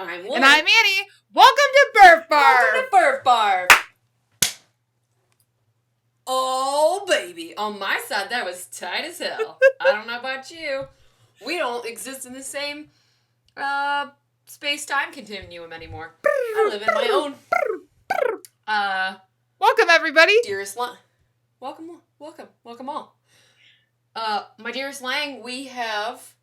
I'm Lauren. And I'm Annie. Welcome to Burf Bar. Welcome to Burf Bar. Oh, baby. On my side, that was tight as hell. I don't know about you. We don't exist in the same space-time continuum anymore. I live in my own. Welcome, everybody. Dearest Lang. Welcome all. My dearest Lang, we have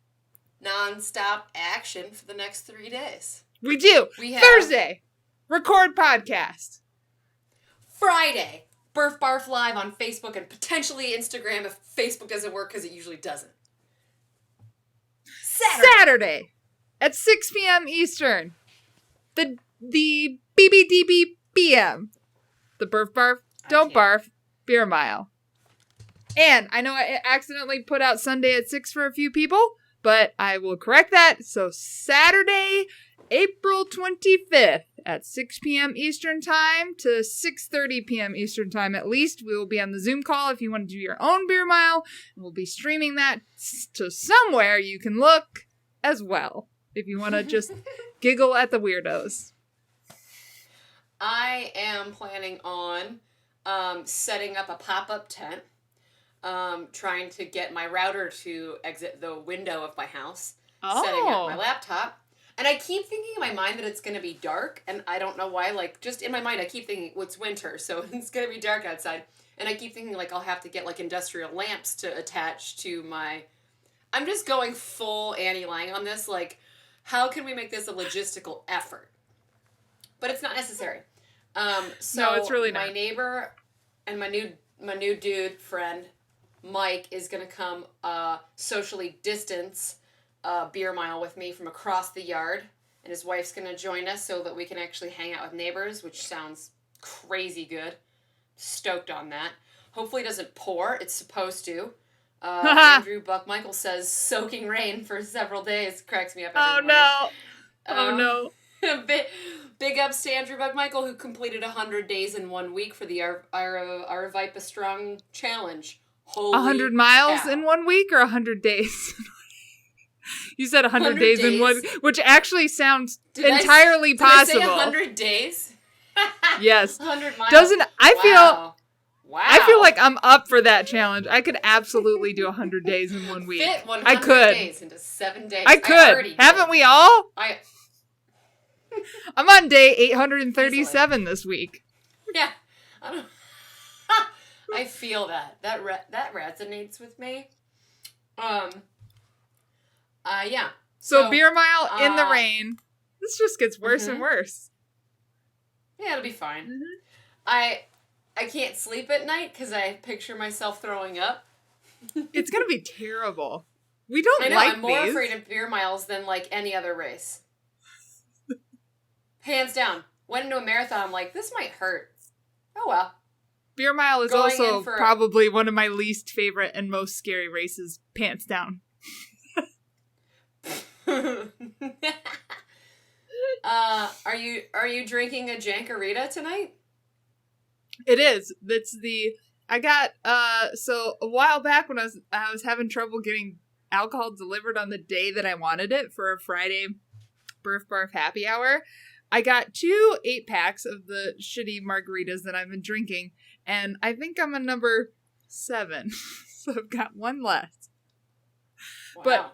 non-stop action for the next 3 days. We do. We have Thursday, record podcast. Friday, Burf Barf Live on Facebook and potentially Instagram if Facebook doesn't work, because it usually doesn't. Saturday at 6 p.m. Eastern. The BBDB PM. The Burf Barf, Don't Barf, Beer Mile. And I know I accidentally put out Sunday at 6 for a few people, but I will correct that. So Saturday, April 25th at 6 p.m. Eastern Time to 6:30 p.m. Eastern Time at least. We will be on the Zoom call if you want to do your own beer mile. And we'll be streaming that to somewhere you can look as well if you want to just giggle at the weirdos. I am planning on setting up a pop-up tent, trying to get my router to exit the window of my house, setting up my laptop. And I keep thinking in my mind that it's going to be dark, and I don't know why. Like, just in my mind, I keep thinking, well, it's winter, so it's going to be dark outside. And I keep thinking, like, I'll have to get, like, industrial lamps to attach to my... I'm just going full Annie Lang on this. Like, how can we make this a logistical effort? But it's not necessary. So no, it's really not. My neighbor and my new dude friend, Mike, is going to come socially distance beer mile with me from across the yard, and his wife's gonna join us so that we can actually hang out with neighbors, which sounds crazy good. Stoked on that. Hopefully it doesn't pour. It's supposed to. Andrew Buckmichael says soaking rain for several days. Cracks me up every morning. Oh no. Big ups to Andrew Buckmichael, who completed 100 days in 1 week for the our Vipa Strong Challenge. 100 miles in 1 week or 100 days? You said 100 days in one, which actually sounds entirely possible. Did I say 100 days? Yes. 100 miles. I feel like I'm up for that challenge. I could absolutely do 100 days in 1 week. Fit 100 I could. days into 7 days. I could. Haven't we all? I'm on day 837 this week. Yeah. I feel that. That resonates with me. Yeah. So beer mile in the rain. This just gets worse and worse. Yeah, it'll be fine. Mm-hmm. I can't sleep at night because I picture myself throwing up. It's gonna be terrible. We don't like I'm more afraid of beer miles than like any other race. Hands down. Went into a marathon, I'm like, this might hurt. Oh well. Beer mile is also probably one of my least favorite and most scary races, pants down. Are you drinking a Jankarita tonight? It is. I got so a while back when I was having trouble getting alcohol delivered on the day that I wanted it for a Friday Burf Barf happy hour. I got 2 8-packs of the shitty margaritas that I've been drinking, and I think I'm on number 7. So I've got 1 left. Wow.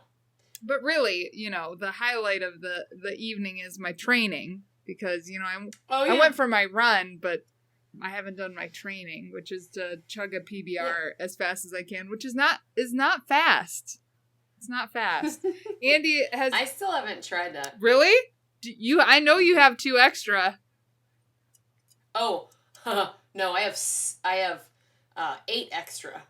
But really, the highlight of the evening is my training, because, I went for my run, but I haven't done my training, which is to chug a PBR as fast as I can, which is not fast. It's not fast. Andy has... I still haven't tried that. Really? I know you have 2 extra. Oh, no, I have 8 extra.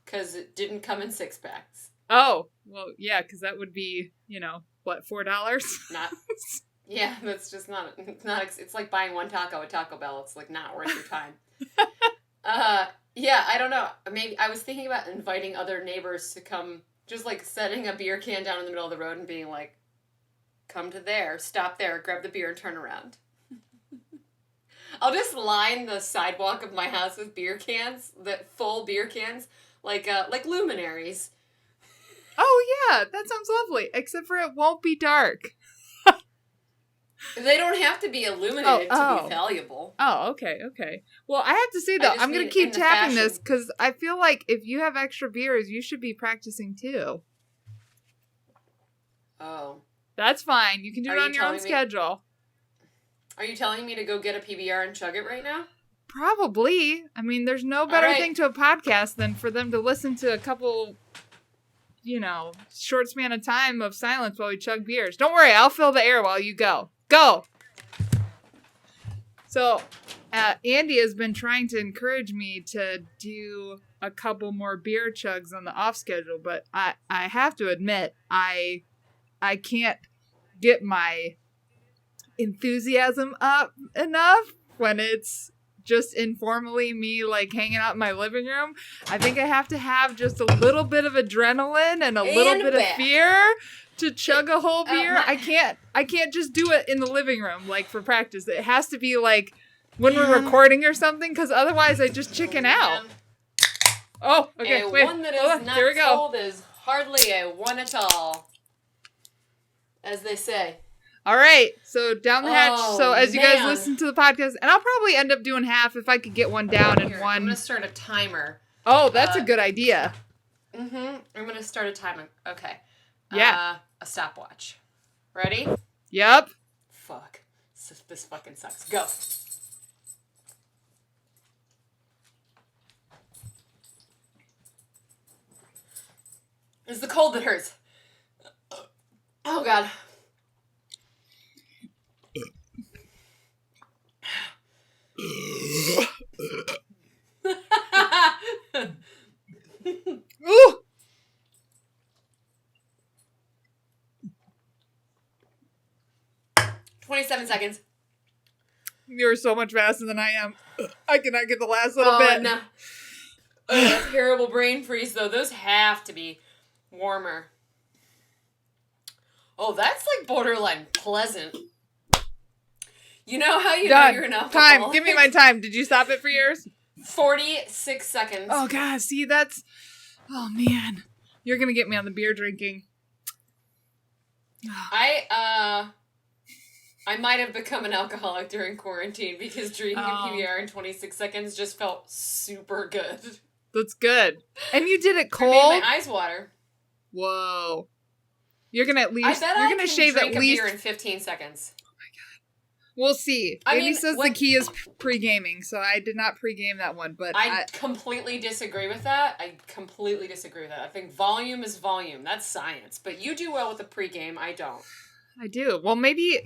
Because it didn't come in 6-packs. Oh, well, yeah, because that would be, what, $4? Not, yeah, that's just not, it's like buying 1 taco at Taco Bell. It's, like, not worth your time. Yeah, I don't know. Maybe I was thinking about inviting other neighbors to come, just, like, setting a beer can down in the middle of the road and being like, come to there, stop there, grab the beer, and turn around. I'll just line the sidewalk of my house with beer cans, full beer cans, like luminaries. Oh, yeah, that sounds lovely. Except for it won't be dark. They don't have to be illuminated to be valuable. Oh, okay. Well, I have to say, though, I'm going to keep tapping this because I feel like if you have extra beers, you should be practicing, too. Oh. That's fine. You can do it on your own schedule. Are you telling me to go get a PBR and chug it right now? Probably. I mean, there's no better thing to a podcast than for them to listen to a couple, short span of time of silence while we chug beers. Don't worry, I'll fill the air while you go. Go! So, Andy has been trying to encourage me to do a couple more beer chugs on the off schedule, but I have to admit, I can't get my enthusiasm up enough when it's just informally me like hanging out in my living room. I think I have to have just a little bit of adrenaline and a little bit of fear to chug a whole beer. I can't just do it in the living room like for practice. It has to be like when we're recording or something, because otherwise I just chicken out. Oh, okay. Wait. One that is not cold is hardly a one at all, as they say. All right, so down the hatch. So as you guys listen to the podcast, and I'll probably end up doing half if I could get one down in one. I'm going to start a timer. Oh, that's a good idea. I'm going to start a timer. Okay. Yeah. A stopwatch. Ready? Yep. Fuck. This fucking sucks. Go. It's the cold that hurts. Oh, God. Ooh. 27 seconds. You're so much faster than I am. I cannot get the last little bit. No. Oh, terrible brain freeze, though. Those have to be warmer. Oh, that's like borderline pleasant. You know how you know you're an alcoholic? Time. Give me my time. Did you stop it for yours? 46 seconds. Oh, God. See, that's... Oh, man. You're going to get me on the beer drinking. I might have become an alcoholic during quarantine because drinking a PBR in 26 seconds just felt super good. That's good. And you did it cold? I made my eyes water. Whoa. You're going to at least... I bet you're going to shave at least... a beer in 15 seconds. We'll see. Andy says the key is pre-gaming, so I did not pre-game that one, but I completely disagree with that. I think volume is volume. That's science. But you do well with the pre-game. I don't. I do. Well, maybe,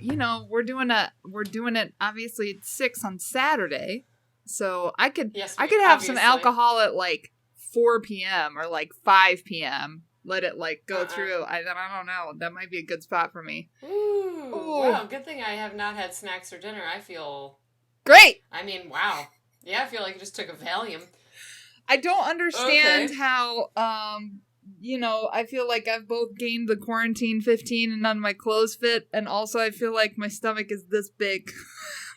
we're doing it obviously at 6 on Saturday. So I could have some alcohol at like 4 p.m. or like 5 p.m. Let it like go through. I don't know. That might be a good spot for me. Ooh. Wow, good thing I have not had snacks or dinner. I feel great. I mean, wow. Yeah, I feel like I just took a Valium. I don't understand how I feel like I've both gained the quarantine 15 and none of my clothes fit, and also I feel like my stomach is this big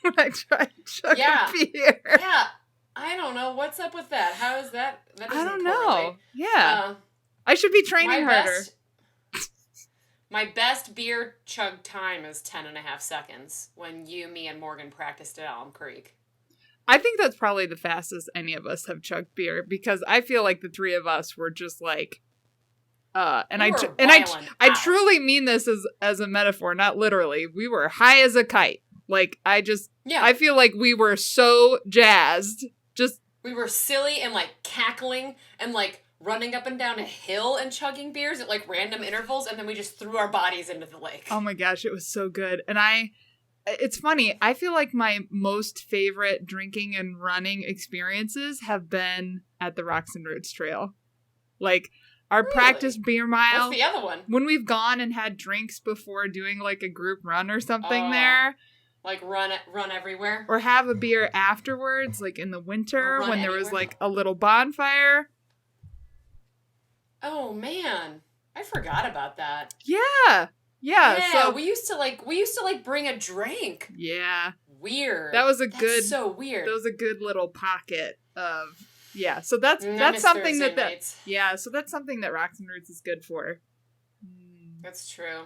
when I try to chug a beer. Yeah. I don't know. What's up with that? How is that? That doesn't I don't know. correlate. Yeah. I should be training harder. My best beer chug time is 10.5 seconds when you, me, and Morgan practiced at Elm Creek. I think that's probably the fastest any of us have chugged beer, because I feel like the three of us were just like, I truly mean this as a metaphor, not literally. We were high as a kite. Like, I feel like we were so jazzed. We were silly and like cackling and like running up and down a hill and chugging beers at like random intervals, and then we just threw our bodies into the lake. Oh my gosh, it was so good. And it's funny, I feel like my most favorite drinking and running experiences have been at the Rocks and Roots Trail. Like, our practice beer mile. What's the other one? When we've gone and had drinks before doing like a group run or something there. Like run everywhere? Or have a beer afterwards, like in the winter when there was like a little bonfire. Oh man, I forgot about that. Yeah. So we used to bring a drink. Yeah. Weird. That was so weird. That was a good little pocket of So that's something so that's something that Rocks and Roots is good for. That's true.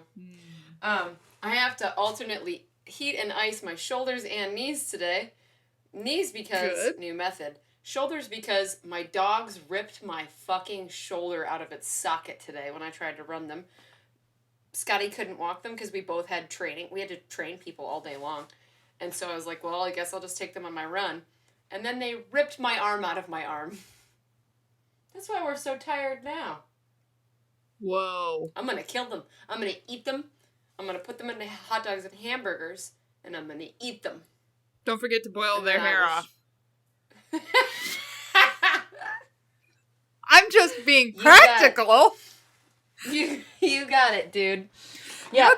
I have to alternately heat and ice my shoulders and knees today. Knees because new method. Shoulders because my dogs ripped my fucking shoulder out of its socket today when I tried to run them. Scotty couldn't walk them because we both had training. We had to train people all day long. And so I was like, well, I guess I'll just take them on my run. And then they ripped my arm out of my arm. That's why we're so tired now. Whoa. I'm going to kill them. I'm going to eat them. I'm going to put them in hot dogs and hamburgers. And I'm going to eat them. Don't forget to boil their hair off. I'm just being practical. You got it, dude. Yeah,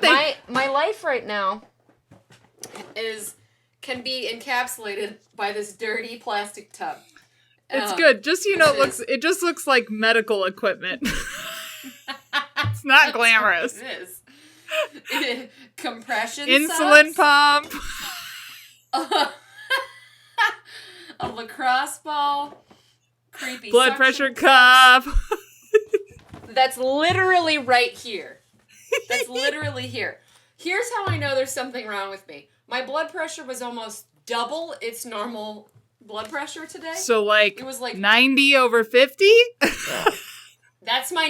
my life right now can be encapsulated by this dirty plastic tub. It's good. Just it just looks like medical equipment. It's not glamorous. It is. Compression insulin socks. Pump. A lacrosse ball. Creepy blood pressure cup. That's literally right here. That's literally here. Here's how I know there's something wrong with me. My blood pressure was almost double its normal blood pressure today. So it was like 90/50? That's my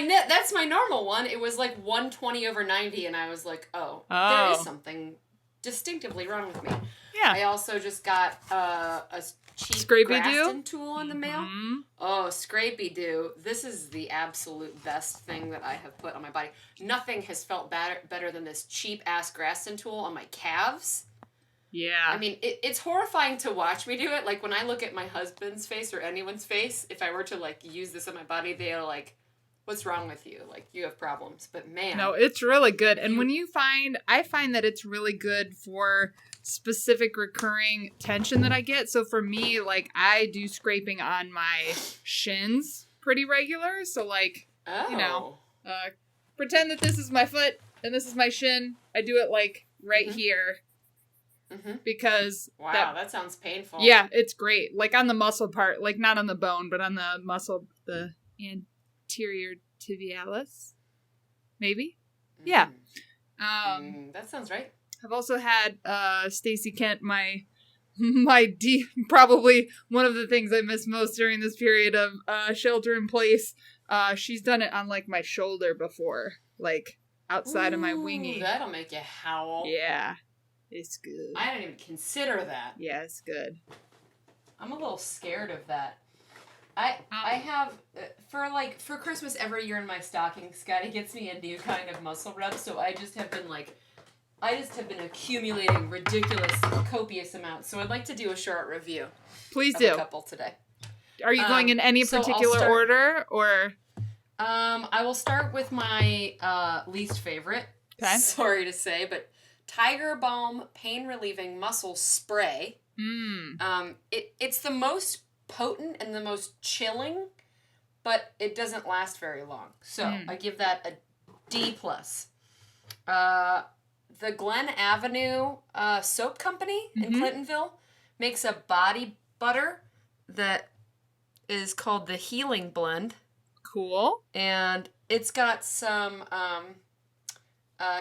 normal one. It was like 120/90 and I was like, oh, there is something distinctively wrong with me. Yeah. I also just got a cheap Grafton tool in the mail. Mm-hmm. Oh, Scrapey-Doo. This is the absolute best thing that I have put on my body. Nothing has felt better than this cheap-ass Grafton tool on my calves. Yeah. I mean, it's horrifying to watch me do it. Like, when I look at my husband's face or anyone's face, if I were to, like, use this on my body, they are like, what's wrong with you? Like, you have problems. But, man. No, it's really good. And when I find that it's really good for specific recurring tension that I get. So for me, like, I do scraping on my shins pretty regular. So, like, pretend that this is my foot and this is my shin. I do it, like, right here. Mm-hmm. Because that sounds painful. Yeah, it's great. Like on the muscle part, like not on the bone, but on the muscle, the anterior tibialis, maybe. Mm. Yeah. That sounds right. I've also had Stacey Kent, probably one of the things I miss most during this period of shelter in place. She's done it on like my shoulder before, like outside of my wingy. That'll make you howl. Yeah. It's good. I didn't even consider that. Yeah, it's good. I'm a little scared of that. I have for Christmas every year in my stocking, Scotty gets me a new kind of muscle rub, so I just have been accumulating ridiculous, copious amounts. So I'd like to do a short review. Please do. A couple today. Are you going in any particular order or? I will start with my least favorite. Okay. Sorry to say, but Tiger Balm Pain Relieving Muscle Spray. It's the most potent and the most chilling, but it doesn't last very long. So I give that a D+. The Glen Avenue Soap Company in Clintonville makes a body butter that is called the Healing Blend. Cool. And it's got some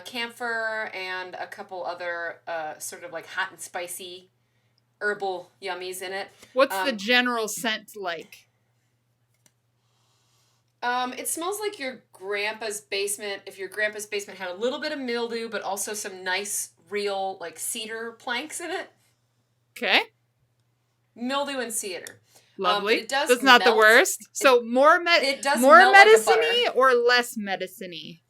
camphor and a couple other sort of like hot and spicy herbal yummies in it. What's the general scent like? It smells like your grandpa's basement. If your grandpa's basement had a little bit of mildew, but also some nice, real, like, cedar planks in it. Okay. Mildew and cedar. Lovely. That's not the worst. So more medicine-y or less medicine-y?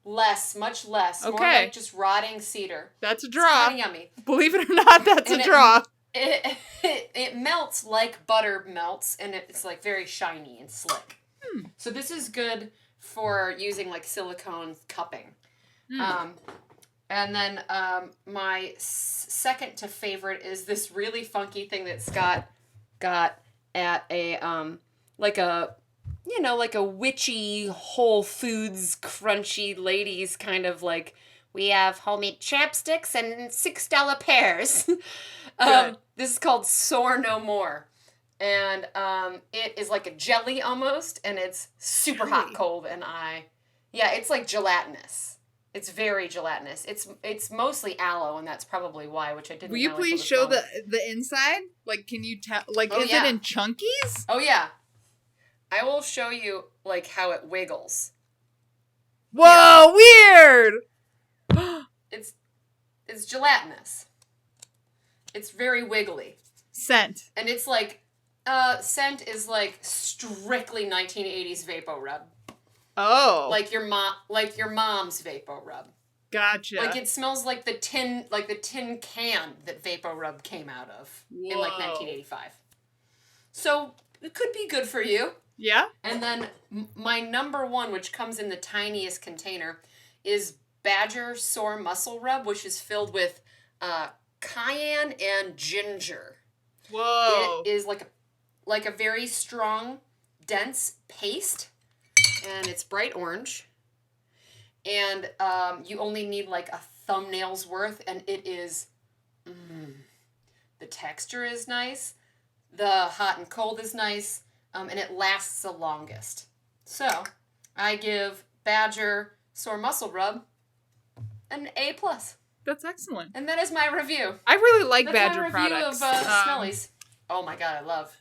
Less, much less. Okay. More like just rotting cedar. That's a draw. It's kind of yummy. Believe it or not, that's a draw. It melts like butter melts, and it's like very shiny and slick. So this is good for using like silicone cupping. And then my second to favorite is this really funky thing that Scott got at a like a witchy Whole Foods crunchy ladies kind of like, we have homemade chapsticks and $6 pairs. This is called Sore No More. And it is like a jelly almost, and it's super hot cold, and it's like gelatinous. It's very gelatinous. It's mostly aloe, and that's probably why, which I didn't know. Will you please show the inside? Like, can you tell? Like, is it in chunkies? Oh, yeah. I will show you, like, how it wiggles. Whoa, weird! It's gelatinous. It's very wiggly. Scent. And it's like, scent is like strictly 1980s VapoRub. Oh. Like your mom's VapoRub. Gotcha. Like it smells like the tin can that VapoRub came out of in like 1985. So it could be good for you. Yeah. And then my number one, which comes in the tiniest container, is Badger Sore Muscle Rub, which is filled with cayenne and ginger. Whoa. It is like a very strong, dense paste, and it's bright orange. And you only need like a thumbnail's worth, and it is, the texture is nice, the hot and cold is nice, and it lasts the longest. So, I give Badger Sore Muscle Rub an A+. That's excellent. And that is my review. I really like That's Badger my review products. of Smellies. Oh my god, I love.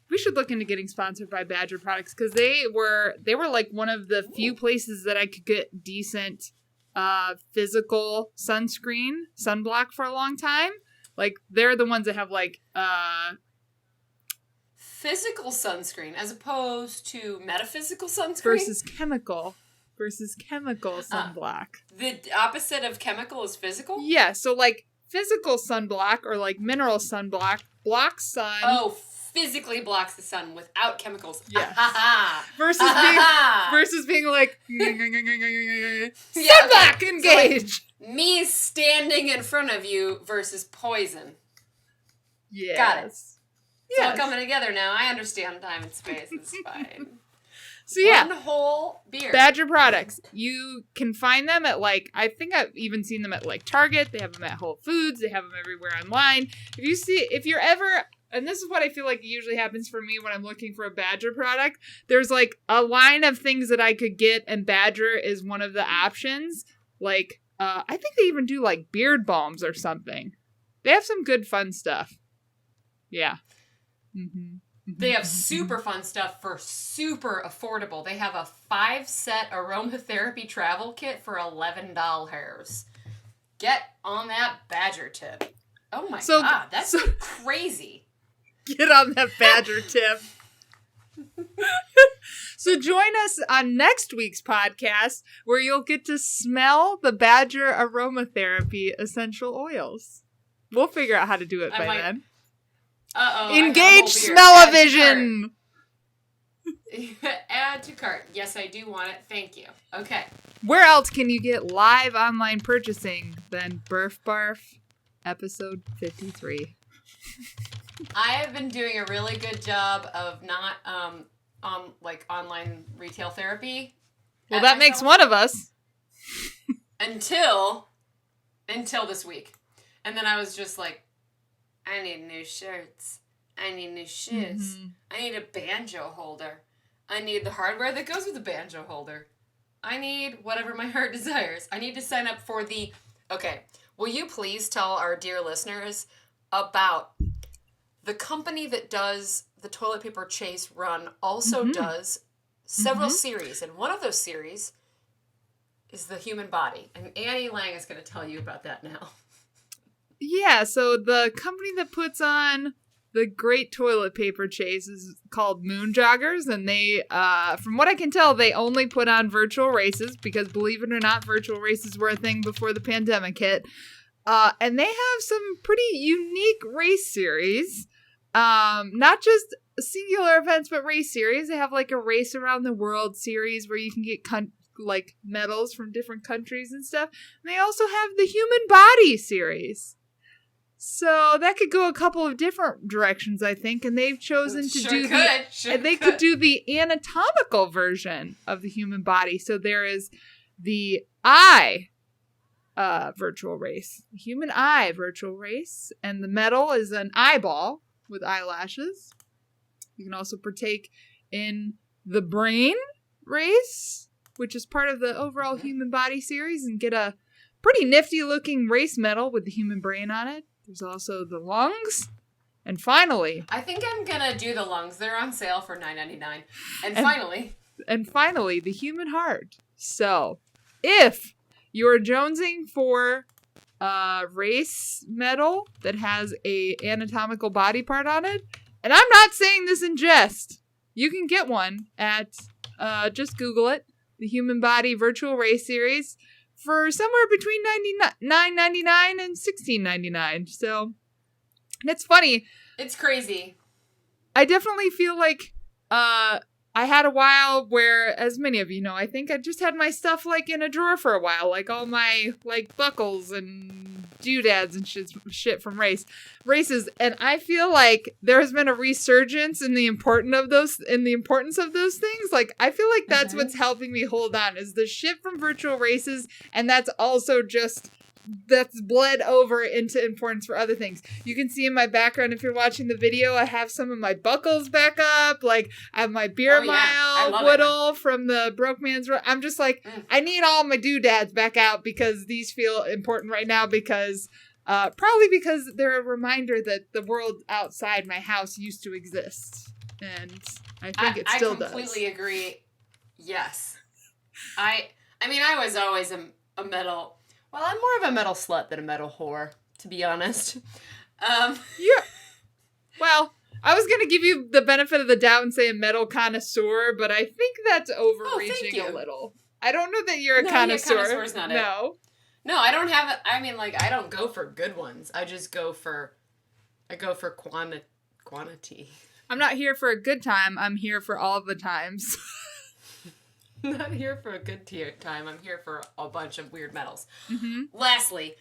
We should look into getting sponsored by Badger products because they were like one of the few places that I could get decent physical sunblock for a long time. Like they're the ones that have like physical sunscreen as opposed to metaphysical sunscreen versus chemical sunblock. The opposite of chemical is physical? Yeah, so like physical sunblock or like mineral sunblock blocks sun. Oh, physically blocks the sun without chemicals. Yes. versus being like sunblock engage. So like, me standing in front of you versus poison. Yeah. Got it. It's yes. all coming together now. I understand time and space. It's fine. So yeah, one whole beer. Badger products. You can find them at like, I think I've even seen them at like Target. They have them at Whole Foods. They have them everywhere online. If you're ever, and this is what I feel like usually happens for me when I'm looking for a Badger product, there's like a line of things that I could get, and Badger is one of the options. Like, I think they even do like beard balms or something. They have some good fun stuff. Yeah. Mm-hmm. They have super fun stuff for super affordable. They have a 5-set aromatherapy travel kit for $11. Get on that Badger tip. Oh my god, that's crazy. Get on that Badger tip. So join us on next week's podcast where you'll get to smell the Badger aromatherapy essential oils. We'll figure out how to do it by then. Uh-oh. Engage smell-o-vision! Add to cart. Yes, I do want it. Thank you. Okay. Where else can you get live online purchasing than Burf Barf episode 53? I have been doing a really good job of not like online retail therapy. Well, that makes one of us. Until this week. And then I was just like, I need new shirts. I need new shoes. Mm-hmm. I need a banjo holder. I need the hardware that goes with the banjo holder. I need whatever my heart desires. I need to sign up for the... Okay, will you please tell our dear listeners about the company that does the toilet paper chase run also does several series. And one of those series is the human body. And Annie Lang is going to tell you about that now. Yeah, so the company that puts on the great toilet paper chase is called Moon Joggers, and they, from what I can tell, they only put on virtual races, because believe it or not, virtual races were a thing before the pandemic hit. And they have some pretty unique race series. Not just singular events, but race series. They have like a race around the world series where you can get like medals from different countries and stuff. And they also have the human body series. So that could go a couple of different directions, I think, and they've chosen to could do the anatomical version of the human body. So there is the eye virtual race, the human eye virtual race, and the medal is an eyeball with eyelashes. You can also partake in the brain race, which is part of the overall human body series, and get a pretty nifty looking race medal with the human brain on it. There's also the lungs. And finally... I think I'm gonna do the lungs. They're on sale for $9.99. And finally, the human heart. So, if you're jonesing for a race medal that has a anatomical body part on it, and I'm not saying this in jest, you can get one at, just Google it, the Human Body Virtual Race Series, for somewhere between $9.99 and $16.99. So, and it's funny. It's crazy. I definitely feel like, I had a while where, as many of you know, I think I just had my stuff, like, in a drawer for a while. Like, all my, like, buckles and doodads and shit from races. And I feel like there has been a resurgence in the importance of those things. Like, I feel like that's what's helping me hold on, is the shit from virtual races. And that's also just... that's bled over into importance for other things. You can see in my background, if you're watching the video, I have some of my buckles back up. Like, I have my beer mile Woodle from the Broke Man's Road. I'm just like, I need all my doodads back out because these feel important right now because, probably because they're a reminder that the world outside my house used to exist. And I think it still does. I completely agree. Yes. I mean, I was always a metal... Well, I'm more of a metal slut than a metal whore, to be honest. Yeah. Well, I was going to give you the benefit of the doubt and say a metal connoisseur, but I think that's overreaching a little. I don't know that you're a connoisseur. Connoisseur's not it. No, I don't have it. I mean, like, I don't go for good ones. I go for quantity. I'm not here for a good time. I'm here for all of the times. I'm not here for a good time. I'm here for a bunch of weird metals. Mm-hmm. Lastly,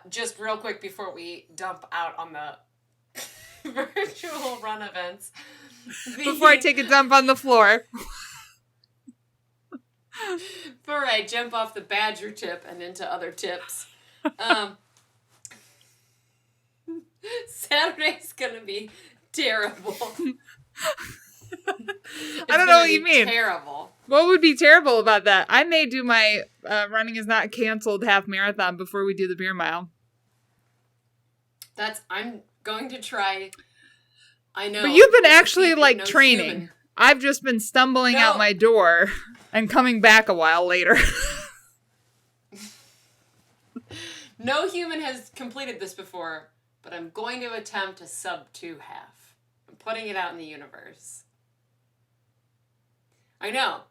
just real quick before we dump out on the virtual run events. Before I take a dump on the floor. Before I jump off the badger tip and into other tips. Saturday's gonna be terrible. I don't know what you mean. Terrible. What would be terrible about that? I may do my running is not canceled half marathon before we do the beer mile. I'm going to try. I know. But you've been actually like training. Human. I've just been stumbling out my door and coming back a while later. No human has completed this before, but I'm going to attempt a sub-2 half. I'm putting it out in the universe. I know.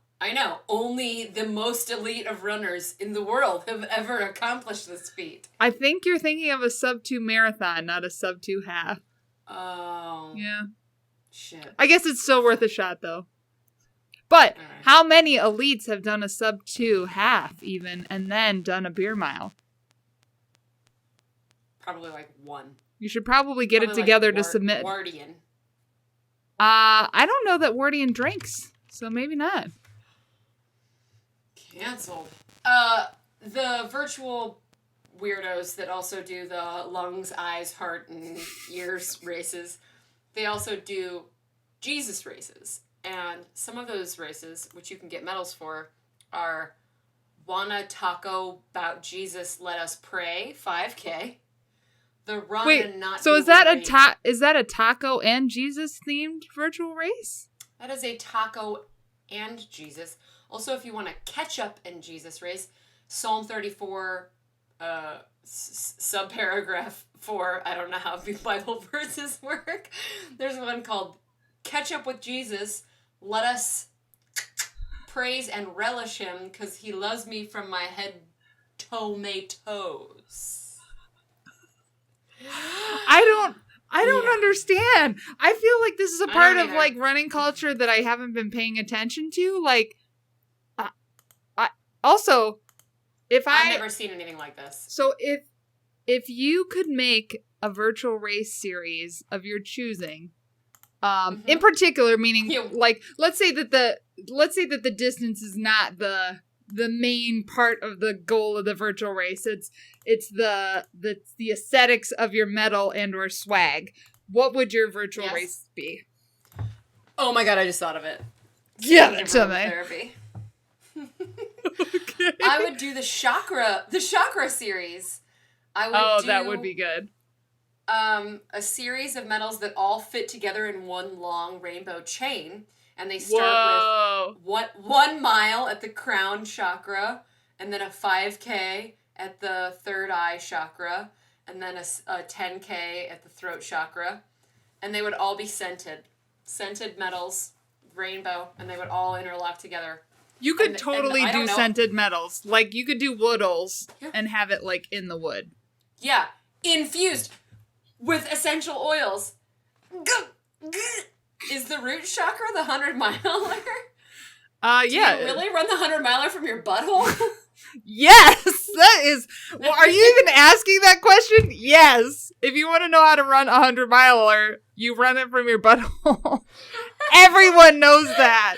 Only the most elite of runners in the world have ever accomplished this feat. I think you're thinking of a sub-2 marathon, not a sub-2 half. Oh. Yeah. Shit. I guess it's still worth a shot, though. But how many elites have done a sub-2 half, even, and then done a beer mile? Probably like one. You should probably get it together to submit. Wardian. I don't know that Wardian drinks, so maybe not. Canceled. The virtual weirdos that also do the lungs, eyes, heart, and ears races, they also do Jesus races. And some of those races, which you can get medals for, are Wanna Taco About Jesus Let Us Pray 5K. The Run and Not so is that a taco and Jesus themed virtual race? That is a taco and Jesus. Also, if you want a ketchup and Jesus race, Psalm 34, subparagraph 4, I don't know how Bible verses work. There's one called Ketchup with Jesus. Let us praise and relish him because he loves me from my head to my toes. I don't understand. I feel like this is a part of like running culture that I haven't been paying attention to. Like, also, I've never seen anything like this. So if you could make a virtual race series of your choosing, in particular, meaning like let's say that the distance is not the main part of the goal of the virtual race. It's the aesthetics of your medal and or swag. What would your virtual race be? Oh my god, I just thought of it. Yeah, that's something. Therapy. Okay. I would do the chakra series. I would do, that would be good. A series of medals that all fit together in one long rainbow chain. And they start with 1 mile at the crown chakra, and then a 5K at the third eye chakra, and then a 10K at the throat chakra. And they would all be scented. Scented medals, rainbow, and they would all interlock together. You could totally do scented medals. Like, you could do woodles and have it, like, in the wood. Yeah. Infused with essential oils. Is the root chakra the 100-miler? Yeah. Do you really run the 100-miler from your butthole? Yes! That is... Well, are you even asking that question? Yes. If you want to know how to run a 100-miler, you run it from your butthole. Everyone knows that.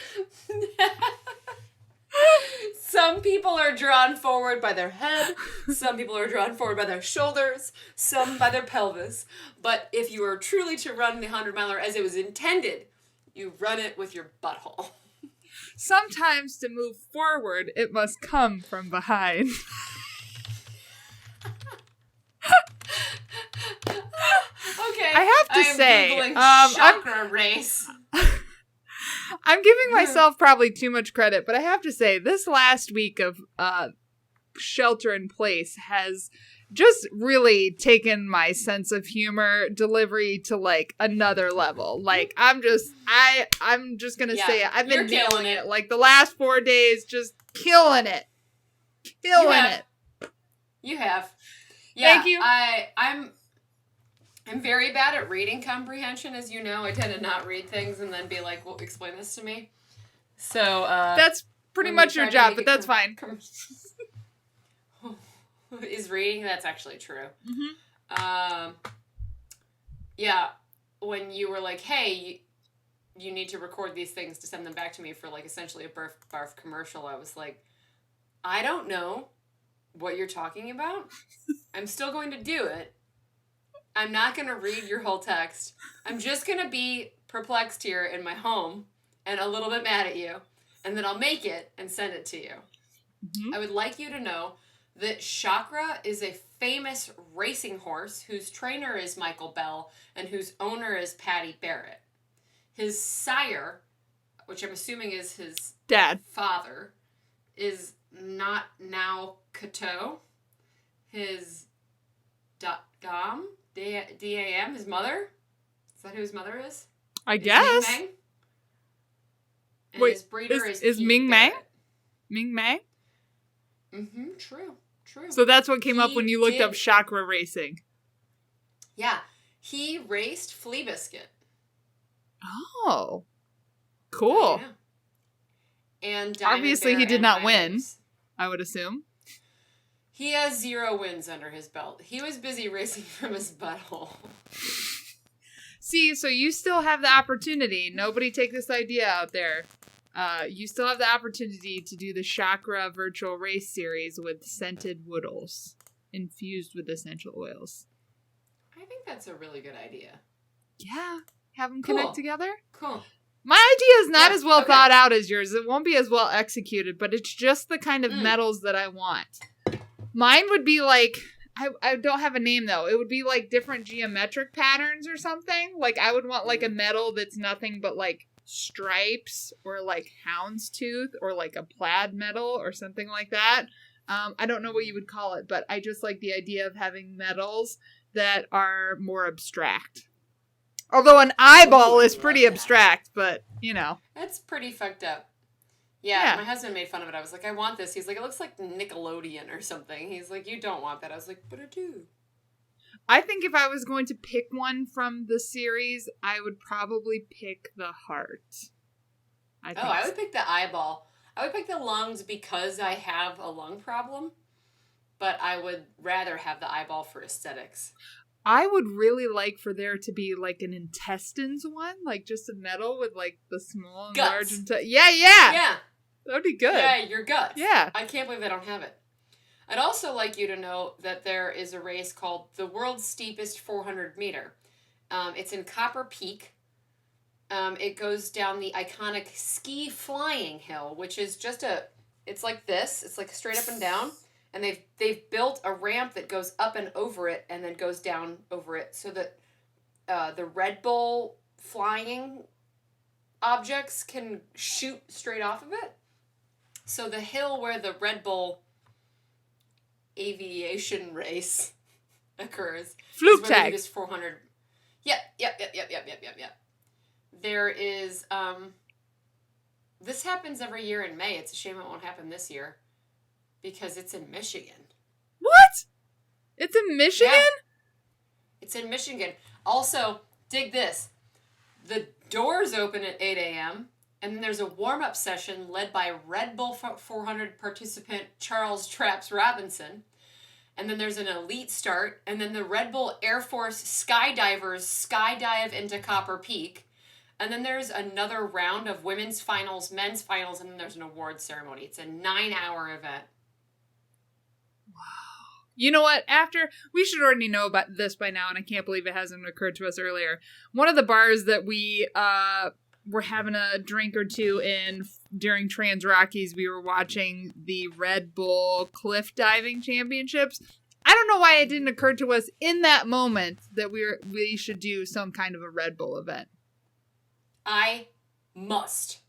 Some people are drawn forward by their head. Some people are drawn forward by their shoulders. Some by their pelvis. But if you are truly to run the 100-miler as it was intended, you run it with your butthole. Sometimes to move forward, it must come from behind. Okay. I have to say, Googling chakra race. I'm giving myself probably too much credit, but I have to say, this last week of shelter in place has just really taken my sense of humor delivery to like another level. Like, I'm just gonna say it. I've been nailing it. Like, the last 4 days, just killing it. You have. Yeah, thank you. I'm very bad at reading comprehension, as you know. I tend to not read things and then be like, well, explain this to me. So, that's pretty much your job, but that's fine. Is reading? That's actually true. Mm-hmm. Yeah, when you were like, hey, you need to record these things to send them back to me for, like, essentially a barf commercial, I was like, I don't know what you're talking about. I'm still going to do it. I'm not going to read your whole text. I'm just going to be perplexed here in my home and a little bit mad at you. And then I'll make it and send it to you. Mm-hmm. I would like you to know that Chakra is a famous racing horse whose trainer is Michael Bell and whose owner is Patty Barrett. His sire, which I'm assuming is his dad, father, is not now Cateau. His Dam, D-A-M, his mother? Is that who his mother is? I guess. Ming Mang? And wait, his breeder is Ming Mang? Ming Mang? Mm-hmm, true. So that's what came up when you looked up chakra racing. Yeah. He raced Flea Biscuit. Oh. Cool. And obviously he did not win, I would assume. He has 0 wins under his belt. He was busy racing from his butthole. See, so you still have the opportunity. Nobody take this idea out there. You still have the opportunity to do the Chakra virtual race series with scented woodles infused with essential oils. I think that's a really good idea. Yeah. Have them connect together? Cool. My idea is not as well thought out as yours. It won't be as well executed, but it's just the kind of medals that I want. Mine would be like, I don't have a name though. It would be like different geometric patterns or something. Like, I would want like a medal that's nothing but like stripes or like houndstooth or like a plaid medal or something like that. I don't know what you would call it, but I just like the idea of having medals that are more abstract. Although an eyeball is pretty abstract, but you know. That's pretty fucked up. Yeah, my husband made fun of it. I was like, I want this. He's like, it looks like Nickelodeon or something. He's like, you don't want that. I was like, but I do. I think if I was going to pick one from the series, I would probably pick the heart. I would pick the eyeball. I would pick the lungs because I have a lung problem, but I would rather have the eyeball for aesthetics. I would really like for there to be like an intestines one, like just a medal with like the small and guts. Large Yeah. That'd be good. Yeah, your guts. Yeah. I can't believe I don't have it. I'd also like you to know that there is a race called the World's Steepest 400 Meter. It's in Copper Peak. It goes down the iconic ski flying hill, which is just a It's like this. It's like straight up and down. And they've built a ramp that goes up and over it and then goes down over it so that the Red Bull flying objects can shoot straight off of it. So the hill where the Red Bull aviation race occurs Fluke is where tag. they do this 400. Yep. There is this happens every year in May. It's a shame it won't happen this year because it's in Michigan. What? It's in Michigan? Yeah. It's in Michigan. Also, dig this. The doors open at 8 a.m. and then there's a warm-up session led by Red Bull 400 participant Charles Traps Robinson. And then there's an elite start, and then the Red Bull Air Force skydivers skydive into Copper Peak. And then there's another round of women's finals, men's finals, and then there's an award ceremony. It's a 9-hour event. Wow. You know what? We should already know about this by now, and I can't believe it hasn't occurred to us earlier. One of the bars that we were having a drink or two in during Trans Rockies, we were watching the Red Bull Cliff Diving Championships. I don't know why it didn't occur to us in that moment that we should do some kind of a Red Bull event. I must.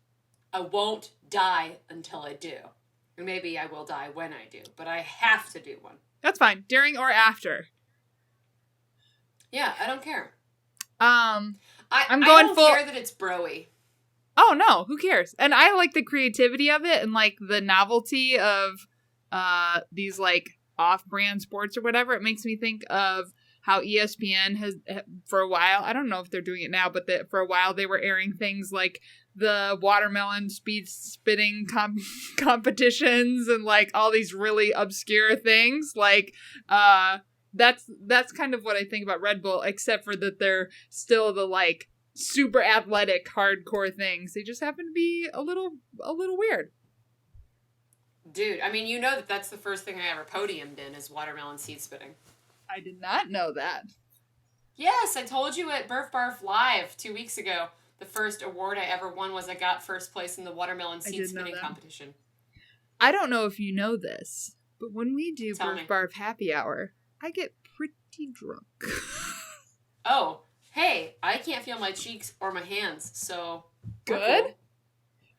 I won't die until I do. Or maybe I will die when I do, but I have to do one. That's fine. During or after. Yeah, I don't care. I'm I going don't full... care that it's bro-y. Oh, no. Who cares? And I like the creativity of it and, like, the novelty of these, like, off-brand sports or whatever. It makes me think of how ESPN has, for a while, I don't know if they're doing it now, but for a while they were airing things like the watermelon speed spitting competitions and, like, all these really obscure things. Like, that's kind of what I think about Red Bull, except for that they're still the, like, super athletic, hardcore things. They just happen to be a little weird. Dude, I mean, you know that's the first thing I ever podiumed in is watermelon seed spitting. I did not know that. Yes, I told you at Burf Barf Live 2 weeks ago. The first award I ever won was I got first place in the watermelon seed spitting competition. I don't know if you know this, but when we do Tell Burf me. Barf happy hour, I get pretty drunk. Oh, hey, I can't feel my cheeks or my hands, so... Good. Cool.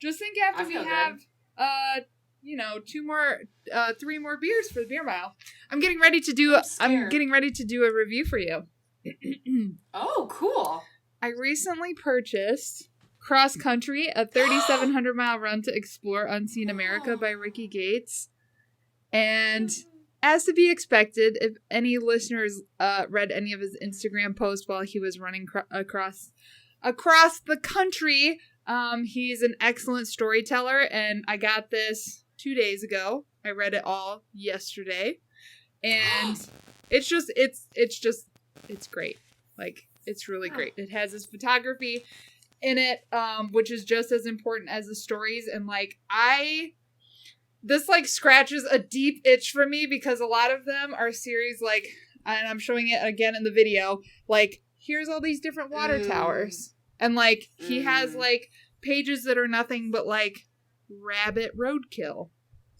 Just think after we have, three more beers for the beer mile. I'm getting ready to do a review for you. Oh, cool. I recently purchased Cross Country, a 3,700-mile run to explore unseen America by Ricky Gates. And as to be expected, if any listeners read any of his Instagram posts while he was running across the country, he's an excellent storyteller, and I got this 2 days ago. I read it all yesterday, and it's great. Like, it's really great. It has his photography in it, which is just as important as the stories, and like this like scratches a deep itch for me because a lot of them are series like, and I'm showing it again in the video, like, here's all these different water towers. And like, he has like pages that are nothing but like rabbit roadkill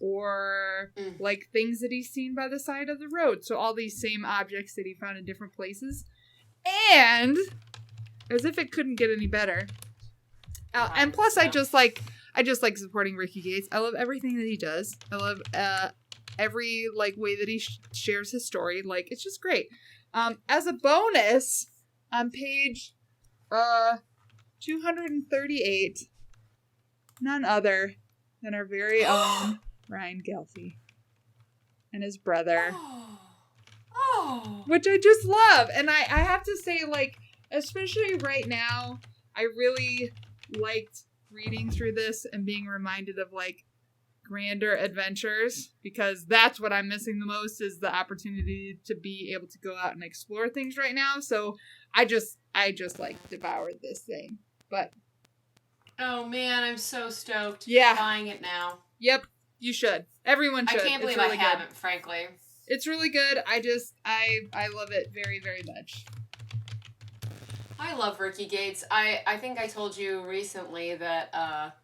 or like things that he's seen by the side of the road. So all these same objects that he found in different places. And as if it couldn't get any better. And plus I just like supporting Ricky Gates. I love everything that he does. I love every like way that he shares his story. Like, it's just great. As a bonus, on page 238, none other than our very own Ryan Gelfie and his brother. Which I just love. And I have to say, like, especially right now, I really liked reading through this and being reminded of, like, grander adventures, because that's what I'm missing the most, is the opportunity to be able to go out and explore things right now. So I just like devoured this thing. But oh man, I'm so stoked. Yeah. Buying it now. Yep, you should. Everyone should. I can't believe I haven't, frankly. It's really good. I love it very, very much. I love Ricky Gates. I think I told you recently that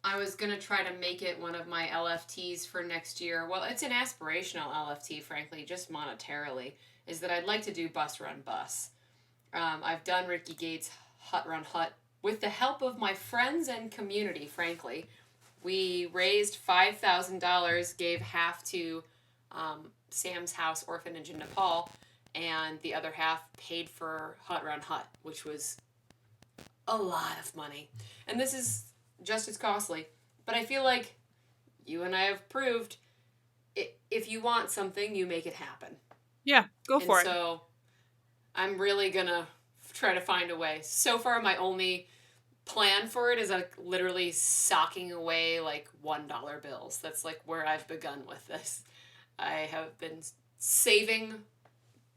I was going to try to make it one of my LFTs for next year. Well, it's an aspirational LFT, frankly, just monetarily, is that I'd like to do Bus Run Bus. I've done Ricky Gates' Hut Run Hut with the help of my friends and community, frankly. We raised $5,000, gave half to Sam's House Orphanage in Nepal, and the other half paid for Hut Run Hut, which was a lot of money. And this is just as costly. But I feel like you and I have proved if you want something, you make it happen. Yeah, go for it. So I'm really going to try to find a way. So far, my only plan for it is like literally socking away like $1 bills. That's like where I've begun with this. I have been saving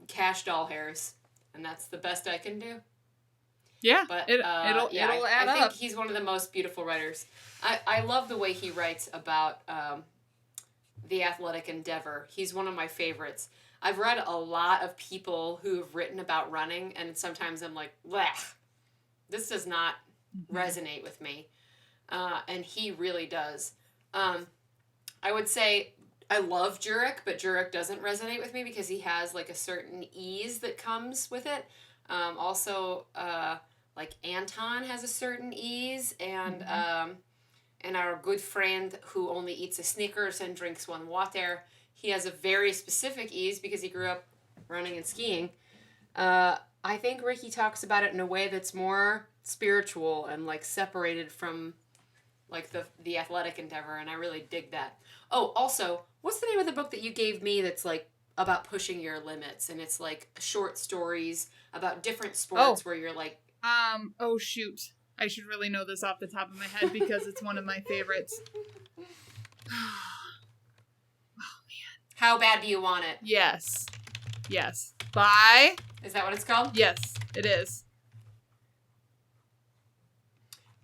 cash doll hairs, and that's the best I can do. Yeah, but it'll add up. I think he's one of the most beautiful writers. I love the way he writes about the athletic endeavor. He's one of my favorites. I've read a lot of people who have written about running, and sometimes I'm like, bleh, this does not resonate with me. And he really does. I would say I love Jurek, but Jurek doesn't resonate with me because he has like a certain ease that comes with it. Also, like Anton has a certain ease, and our good friend who only eats a Snickers and drinks one water, he has a very specific ease because he grew up running and skiing. I think Ricky talks about it in a way that's more spiritual and like separated from like the athletic endeavor, and I really dig that. Oh, also, what's the name of the book that you gave me that's like about pushing your limits, and it's like short stories about different sports where you're like oh shoot, I should really know this off the top of my head because it's one of my favorites. Oh man, How Bad Do You Want It? Yes by, is that what it's called? Yes, it is.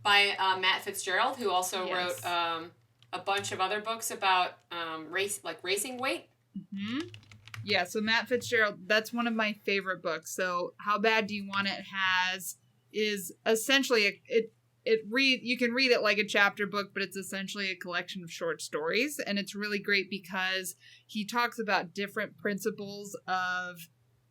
By Matt Fitzgerald, who also wrote a bunch of other books about racing weight. Mm-hmm. Yeah, so Matt Fitzgerald, that's one of my favorite books. So How Bad Do You Want It is essentially you can read it like a chapter book, but it's essentially a collection of short stories, and it's really great because he talks about different principles of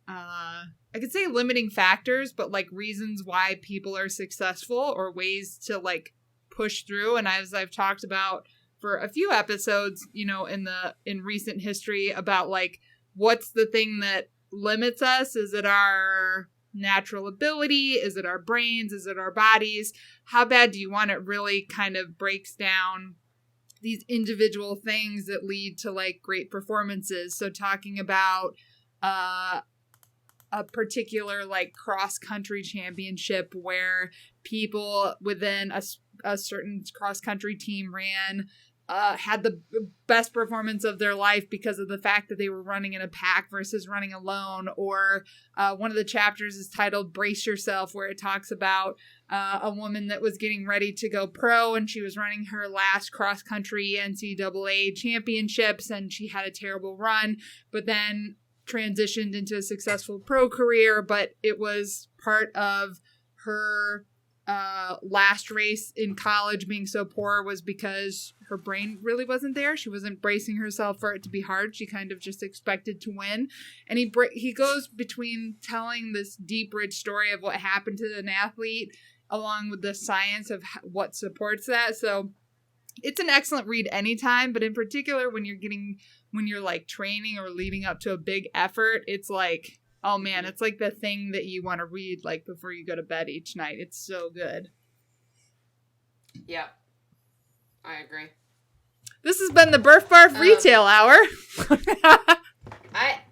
I could say limiting factors, but like reasons why people are successful or ways to like push through. And as I've talked about for a few episodes, you know, in recent history about like, what's the thing that limits us? Is it our natural ability? Is it our brains? Is it our bodies? How Bad Do You Want It really kind of breaks down these individual things that lead to like great performances. So talking about, a particular like cross country championship where people within a certain cross country team had the best performance of their life because of the fact that they were running in a pack versus running alone. Or one of the chapters is titled Brace Yourself, where it talks about a woman that was getting ready to go pro, and she was running her last cross country NCAA championships, and she had a terrible run, but then transitioned into a successful pro career. But it was part of her last race in college being so poor was because her brain really wasn't there. She wasn't bracing herself for it to be hard. She kind of just expected to win. And he goes between telling this deep, rich story of what happened to an athlete along with the science of what supports that. So it's an excellent read anytime, but in particular when you're like training or leading up to a big effort, it's like, oh man, it's like the thing that you want to read like before you go to bed each night. It's so good. Yeah, I agree. This has been the Burf Barf Retail Hour.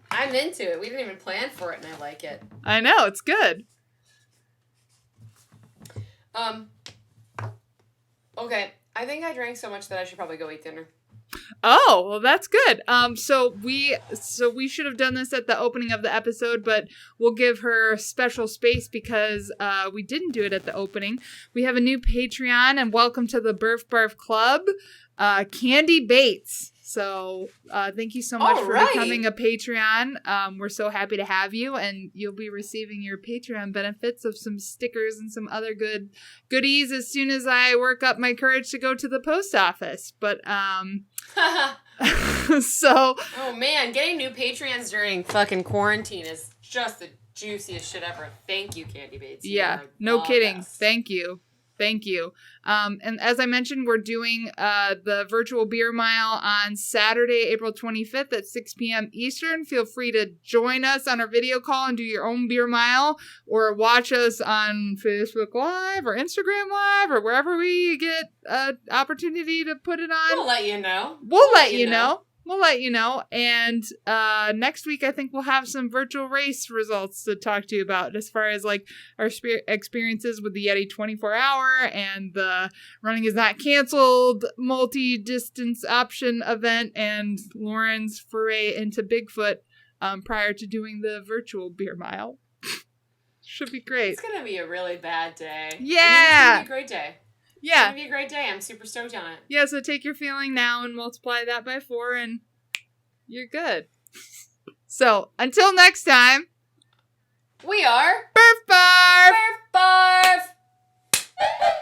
I'm into it. We didn't even plan for it, and I like it. I know, it's good. Okay, I think I drank so much that I should probably go eat dinner. Oh, well, that's good. So we should have done this at the opening of the episode, but we'll give her special space because we didn't do it at the opening. We have a new Patreon, and welcome to the Burf Barf Club, Candy Bates. So thank you so much for becoming a Patreon. We're so happy to have you, and you'll be receiving your Patreon benefits of some stickers and some other goodies as soon as I work up my courage to go to the post office. But so, oh man, getting new Patreons during fucking quarantine is just the juiciest shit ever. Thank you, Candy Bates. Yeah, no kidding. Best. Thank you. And as I mentioned, we're doing the virtual beer mile on Saturday, April 25th at 6 p.m. Eastern. Feel free to join us on our video call and do your own beer mile, or watch us on Facebook Live or Instagram Live or wherever we get an opportunity to put it on. We'll let you know. We'll let you know. We'll let you know. And next week, I think we'll have some virtual race results to talk to you about as far as like our experiences with the Yeti 24-hour and the Running Is Not Canceled multi-distance option event and Lauren's foray into Bigfoot prior to doing the virtual beer mile. Should be great. It's going to be a really bad day. Yeah. It's going to be a great day. Yeah. It's going to be a great day. I'm super stoked on it. Yeah, so take your feeling now and multiply that by 4 and you're good. So, until next time. We are... Burf Barf! Burf Barf!